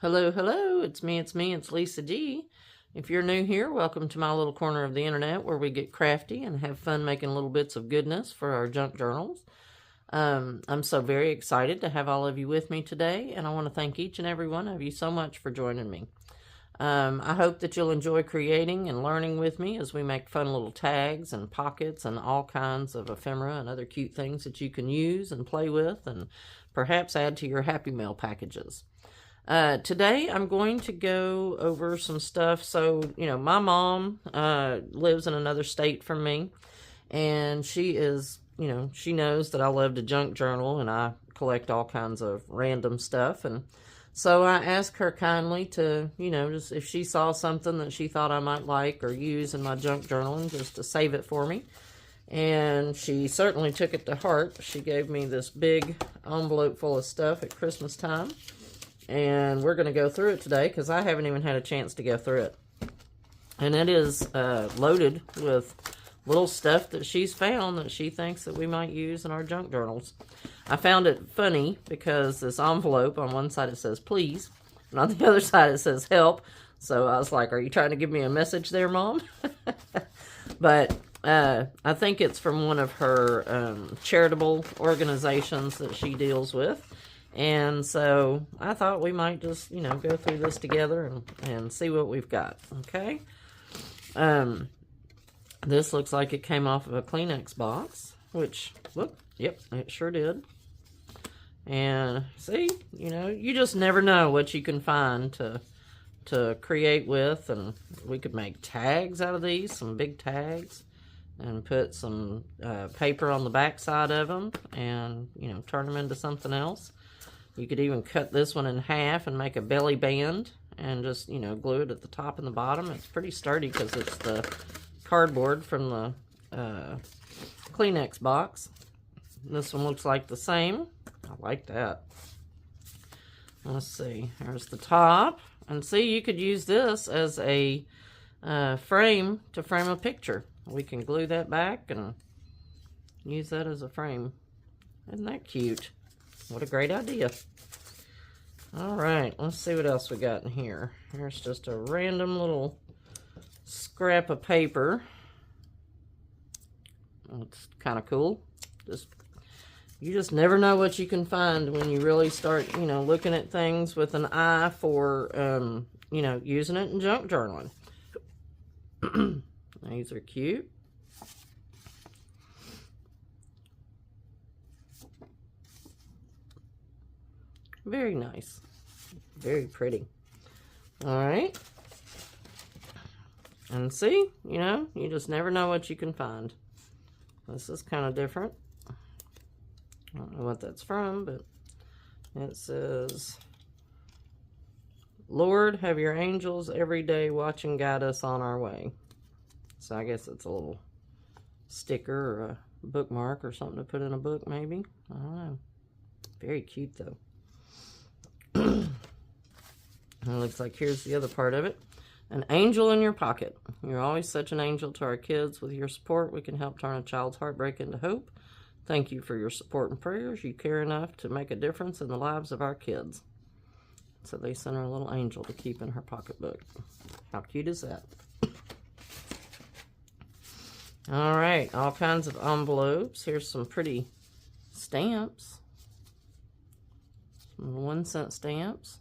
Hello, hello, it's me, it's Lisa G. If you're new here, welcome to my little corner of the internet where we get crafty and have fun making little bits of goodness for our junk journals. I'm so very excited to have all of you with me today, and I want to thank each and every one of you so much for joining me. I hope that you'll enjoy creating and learning with me as we make fun little tags and pockets and all kinds of ephemera and other cute things that you can use and play with and perhaps add to your Happy Mail packages. Today I'm going to go over some stuff. So, my mom lives in another state from me, and she is, she knows that I love to junk journal and I collect all kinds of random stuff. And so I asked her kindly to, just if she saw something that she thought I might like or use in my junk journaling, just to save it for me. And she certainly took it to heart. She gave me this big envelope full of stuff at Christmas time. And we're going to go through it today because I haven't even had a chance to go through it. And it is loaded with little stuff that she's found that she thinks that we might use in our junk journals. I found it funny because this envelope, on one side it says please, and on the other side it says help. So I was like, are you trying to give me a message there, Mom? But I think it's from one of her charitable organizations that she deals with. And so I thought we might just, go through this together and see what we've got, okay? This looks like it came off of a Kleenex box, which, look, yep, it sure did. And see, you just never know what you can find to create with. And we could make tags out of these, some big tags, and put some paper on the back side of them and, turn them into something else. You could even cut this one in half and make a belly band and just, glue it at the top and the bottom. It's pretty sturdy because it's the cardboard from the Kleenex box. This one looks like the same. I like that. Let's see. There's the top. And see, you could use this as a frame to frame a picture. We can glue that back and use that as a frame. Isn't that cute? What a great idea. All right, let's see what else we got in here. Here's just a random little scrap of paper. It's kind of cool. You just never know what you can find when you really start, looking at things with an eye for, using it in junk journaling. These are cute. Very nice. Very pretty. All right. And see, you just never know what you can find. This is kind of different. I don't know what that's from, but it says, Lord, have your angels every day watch and guide us on our way. So I guess it's a little sticker or a bookmark or something to put in a book, maybe. I don't know. Very cute, though. It looks like here's the other part of it. An angel in your pocket. You're always such an angel to our kids. With your support, we can help turn a child's heartbreak into hope. Thank you for your support and prayers. You care enough to make a difference in the lives of our kids. So they sent her a little angel to keep in her pocketbook. How cute is that? All right, all kinds of envelopes. Here's some pretty stamps. Some 1-cent stamps.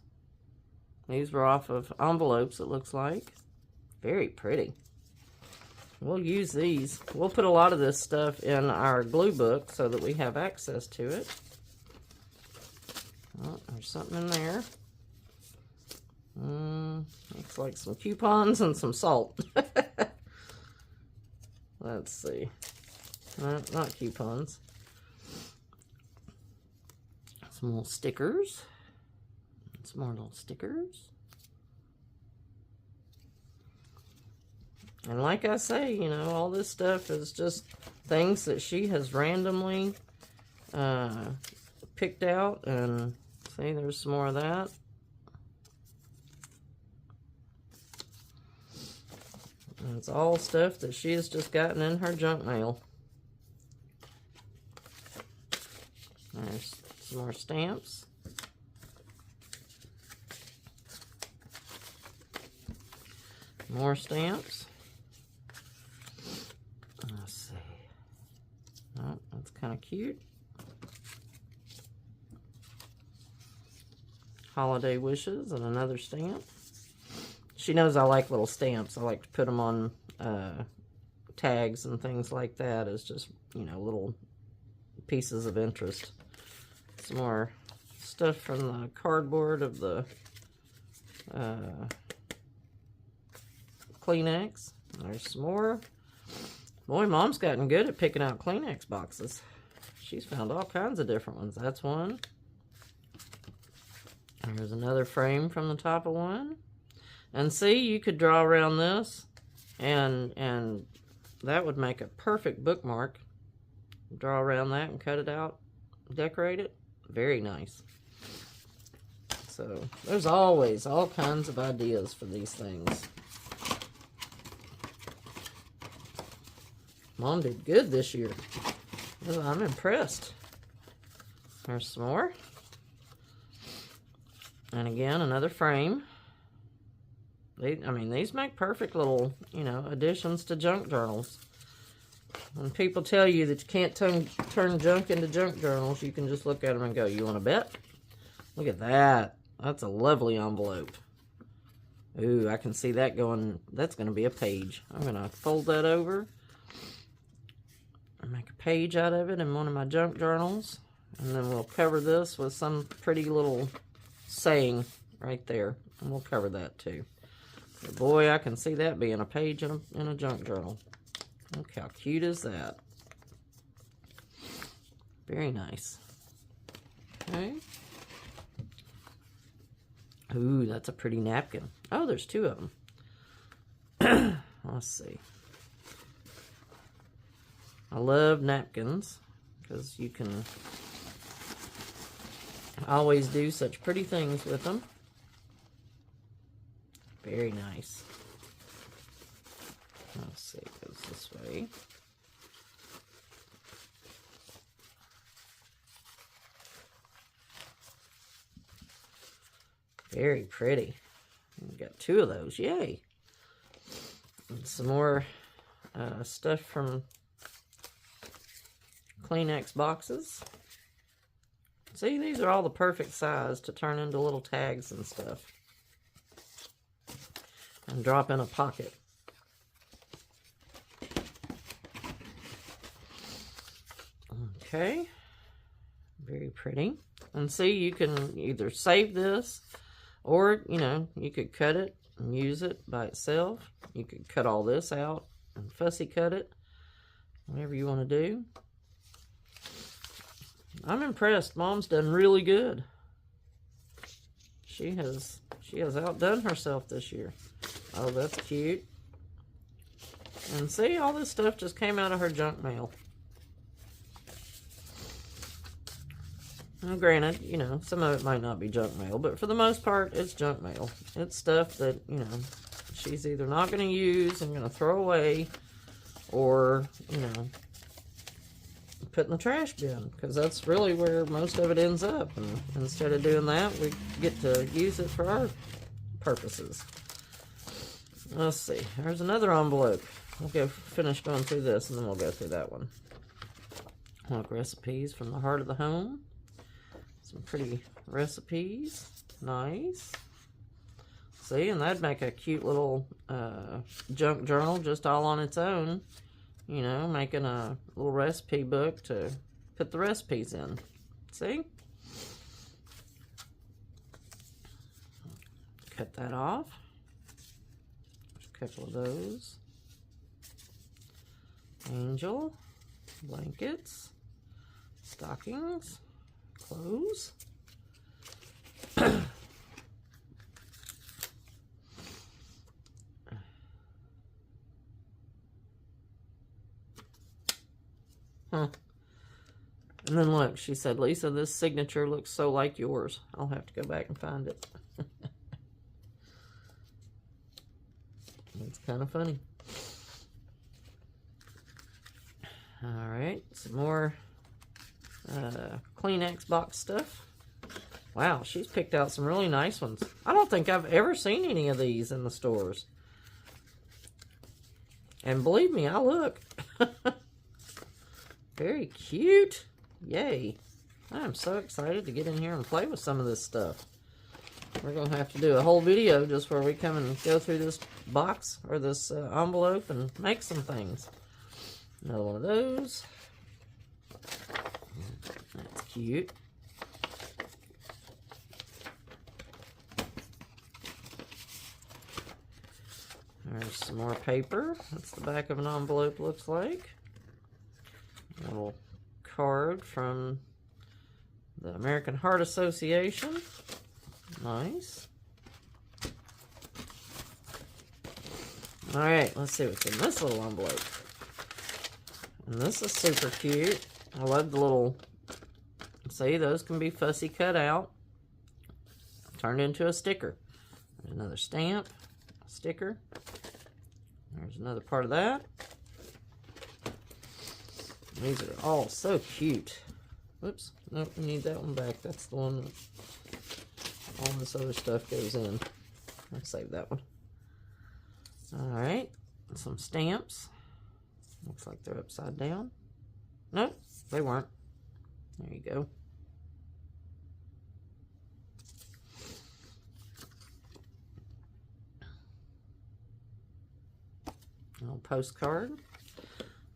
These were off of envelopes, it looks like. Very pretty. We'll use these. We'll put a lot of this stuff in our glue book so that we have access to it. Oh, there's something in there. Looks like some coupons and some salt. Let's see. Not coupons. Some little stickers. Some more little stickers. And like I say, all this stuff is just things that she has randomly picked out. And see, there's some more of that. And it's all stuff that she has just gotten in her junk mail. There's some more stamps. more stamps. Let's see. Oh, that's kind of cute. Holiday wishes and another stamp. She knows I like little stamps. I like to put them on tags and things like that as just, you know, little pieces of interest. Some more stuff from the cardboard of the Kleenex. There's some more. Boy, Mom's gotten good at picking out Kleenex boxes. She's found all kinds of different ones. That's one. There's another frame from the top of one. And see, you could draw around this, and that would make a perfect bookmark. Draw around that and cut it out, decorate it. Very nice. So, there's always all kinds of ideas for these things. Mom did good this year. I'm impressed. There's some more. And again, another frame. I mean, these make perfect little, you know, additions to junk journals. When people tell you that you can't turn junk into junk journals, you can just look at them and go, you want to bet? Look at that. That's a lovely envelope. Ooh, I can see that going, that's going to be a page. I'm going to fold that over and make a page out of it in one of my junk journals. And then we'll cover this with some pretty little saying right there. And we'll cover that too. But boy, I can see that being a page in a junk journal. Look how cute is that. Very nice. Okay. Ooh, that's a pretty napkin. Oh, there's two of them. Let's see. I love napkins because you can always do such pretty things with them. Very nice. Let's see, it goes this way. Very pretty. We got two of those, yay. And some more stuff from Kleenex boxes. See, these are all the perfect size to turn into little tags and stuff. And drop in a pocket. Okay. Very pretty. And see, you can either save this, or, you know, you could cut it and use it by itself. You could cut all this out and fussy cut it. Whatever you want to do. I'm impressed. Mom's done really good. She has outdone herself this year. Oh, that's cute. And see, all this stuff just came out of her junk mail. Now, granted, you know, some of it might not be junk mail, but for the most part, it's junk mail. It's stuff that, you know, she's either not going to use and going to throw away, or, you know, put in the trash bin, because that's really where most of it ends up. And instead of doing that, we get to use it for our purposes. Let's see. There's another envelope. We'll go finish going through this, and then we'll go through that one. Look, recipes from the heart of the home. Some pretty recipes. Nice. See, and that'd make a cute little junk journal just all on its own. You know, making a little recipe book to put the recipes in. See? Cut that off. There's a couple of those. Angel. Blankets. Stockings. Clothes. Huh. And then look, she said, Lisa, this signature looks so like yours. I'll have to go back and find it. It's kind of funny. All right, some more Kleenex box stuff. Wow, she's picked out some really nice ones. I don't think I've ever seen any of these in the stores. And believe me, I look. Very cute. Yay. I'm so excited to get in here and play with some of this stuff. We're going to have to do a whole video just where we come and go through this box or this envelope and make some things. Another one of those. That's cute. There's some more paper. That's the back of an envelope looks like. A little card from the American Heart Association. Nice. Alright, let's see what's in this little envelope. And this is super cute. I love the little, see, those can be fussy cut out. Turned into a sticker. There's another stamp, a sticker. There's another part of that. These are all so cute. Whoops, nope, we need that one back. That's the one that all this other stuff goes in. I'll save that one. Alright, some stamps. Looks like they're upside down. Nope, they weren't. There you go. A little postcard.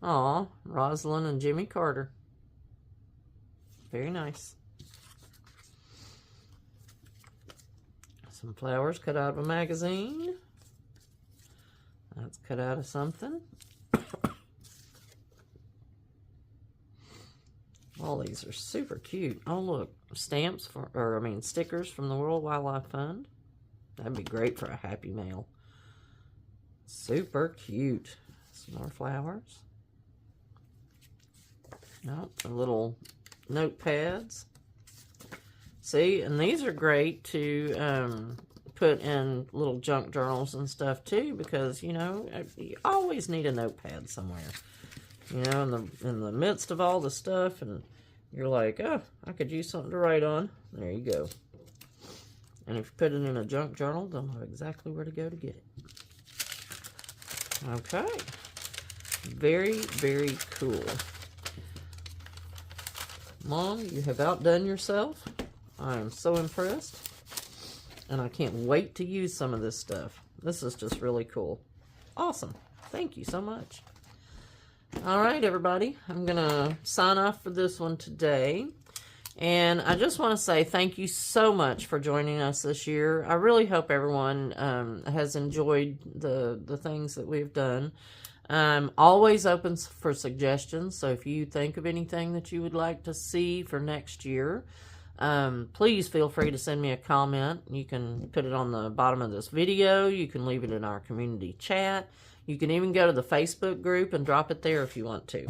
Aw, Rosalind and Jimmy Carter. Very nice. Some flowers cut out of a magazine. That's cut out of something. All these are super cute. Oh, look. Stamps, stickers from the World Wildlife Fund. That'd be great for a Happy Mail. Super cute. Some more flowers. Oh, the little notepads. See, and these are great to put in little junk journals and stuff too, because you know you always need a notepad somewhere. You know, in the midst of all the stuff, and you're like, oh, I could use something to write on. There you go. And if you put it in a junk journal, they'll know exactly where to go to get it. Okay. Very, very cool. Mom, you have outdone yourself. I am so impressed. And I can't wait to use some of this stuff. This is just really cool. Awesome. Thank you so much. All right, everybody. I'm going to sign off for this one today. And I just want to say thank you so much for joining us this year. I really hope everyone has enjoyed the things that we've done. I'm always open for suggestions, so if you think of anything that you would like to see for next year, please feel free to send me a comment. You can put it on the bottom of this video. You can leave it in our community chat. You can even go to the Facebook group and drop it there if you want to.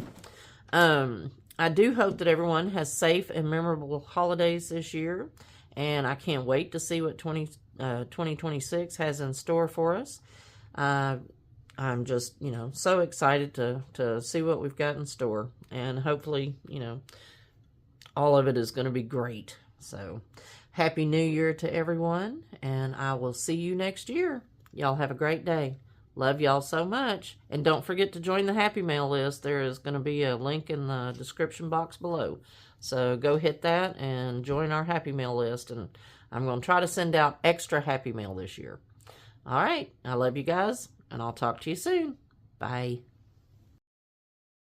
I do hope that everyone has safe and memorable holidays this year, and I can't wait to see what 2026 has in store for us. I'm just, so excited to see what we've got in store, and hopefully, all of it is going to be great. So, Happy New Year to everyone, and I will see you next year. Y'all have a great day. Love y'all so much. And don't forget to join the Happy Mail list. There is going to be a link in the description box below. So go hit that and join our Happy Mail list. And I'm going to try to send out extra Happy Mail this year. All right. I love you guys, and I'll talk to you soon. Bye.